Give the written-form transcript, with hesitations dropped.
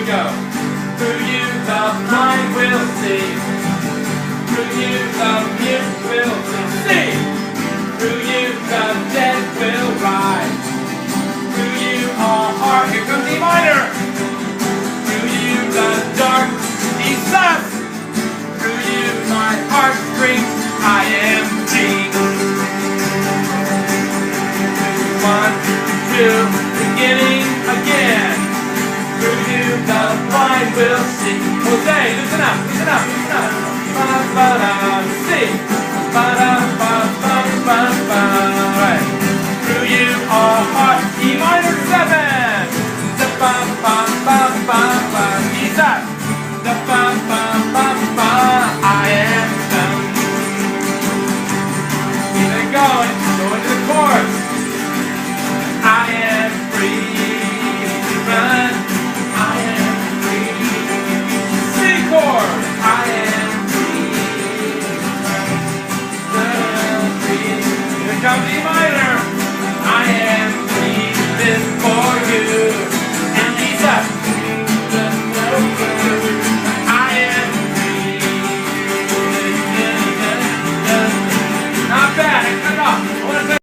go. Through you the blind will see. Through you the mute will see. Through you the dead will rise. Through you all heart. Here comes E minor. Through you the dark E sus. Through you my heart screams I am G. 1, 2, beginning again. Through you the blind will see. Jose, listen up, listen up, listen up. Ba-da-ba-da, see. Ba-da-ba-ba-ba-ba. Right. Through you all heart, E minor 7.